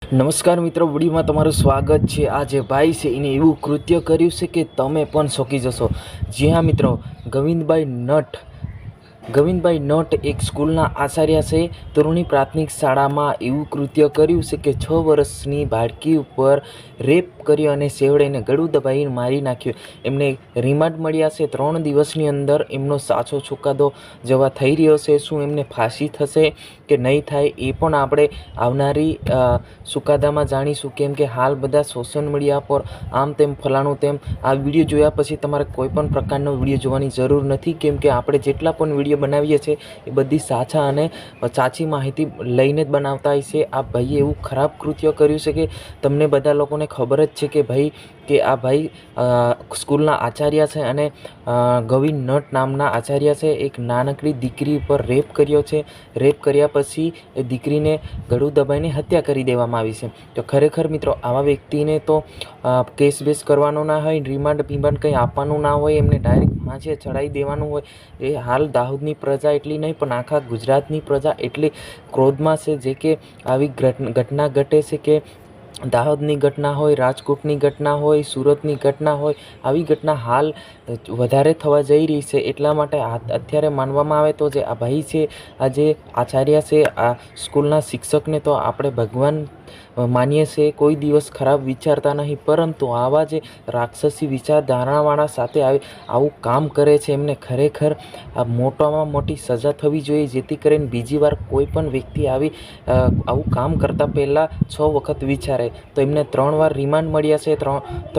નમસ્કાર મિત્રો, વિડીયોમાં તમારું સ્વાગત છે। આ જે ભાઈ છે એને એવું કૃત્ય કર્યું છે કે તમે પણ ચોંકી જશો। જી હા મિત્રો, ગોવિંદભાઈ નટ એક સ્કૂલના આચાર્ય છે। તરુણી પ્રાથમિક શાળામાં એવું કૃત્ય કર્યું છે કે 6 વર્ષની બાળકી ઉપર રેપ કર્યો અને સેવડાઈને ગળું દબાવીને મારી નાખ્યું। એમને રિમાન્ડ મળ્યા છે। 3 દિવસની અંદર એમનો સાચો ચુકાદો જવા થઈ રહ્યો છે। શું એમને ફાંસી થશે કે નહીં થાય એ પણ આપણે આવનારી ચુકાદામાં જાણીશું। કેમ કે હાલ બધા સોશિયલ મીડિયા પર આમ તેમ ફલાણું તેમ આ વિડીયો જોયા પછી તમારે કોઈ પણ પ્રકારનો વિડીયો જોવાની જરૂર નથી। કેમ કે આપણે જેટલા પણ વિડીયો બનાવીએ છીએ એ બધી સાચા અને સાચી માહિતી લઈને જ બનાવતા હોય છે। આ ભાઈએ એવું ખરાબ કૃત્ય કર્યું છે કે તમને બધા લોકોને ખબર જ છે કે આ ભાઈ સ્કૂલના આચાર્ય છે અને ગોવિંદ નટ નામના આચાર્ય છે। એક નાનકડી દીકરી પર રેપ કર્યો છે। રેપ કર્યા પછી એ દીકરીને ગળું દબાઈને હત્યા કરી દેવામાં આવી છે। તો ખરેખર મિત્રો, આવા વ્યક્તિને તો કેસ બેસ કરવાનો ના હોય, રિમાન્ડ કંઈ આપવાનું ના હોય, એમને ડાયરેક્ટ ફાંસીએ ચડાવી દેવાનું હોય। એ હાલ દાહોદની પ્રજા એટલી નહીં પણ આખા ગુજરાતની પ્રજા એટલી ક્રોધમાં છે જે કે આવી ઘટના ઘટે છે કે દાહોદની ઘટના હોય, રાજકોટની ઘટના હોય, સુરતની ઘટના હોય, આવી ઘટના હાલ વધારે થવા જઈ રહી છે। એટલા માટે અત્યારે માનવામાં આવે તો જે આ ભાઈ છે, આ જે આચાર્ય છે, આ સ્કૂલના શિક્ષકને તો આપણે ભગવાન માનીએ છીએ, કોઈ દિવસ ખરાબ વિચારતા નહીં। પરંતુ આવા જે રાક્ષસી વિચારધારણાવાળા સાથે આવું કામ કરે છે એમને ખરેખર આ મોટામાં મોટી સજા થવી જોઈએ, જેથી કરીને બીજી વાર કોઈ પણ વ્યક્તિ આવું કામ કરતાં પહેલાં 6 વખત વિચારે। તો એમને 3 વાર રિમાન્ડ મળ્યા છે।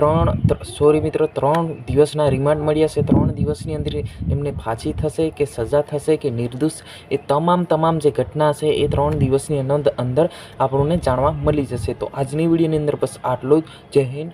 3 દિવસના રિમાન્ડ મળ્યા છે। 3 દિવસની અંદર એમને ફાંસી થશે કે સજા થશે કે નિર્દોષ, એ તમામ જે ઘટના છે એ 3 દિવસની અંદર આપણને જાણવા મળી જશે। તો આજની વિડીયોની અંદર બસ આટલું જ। જય હિન્દ।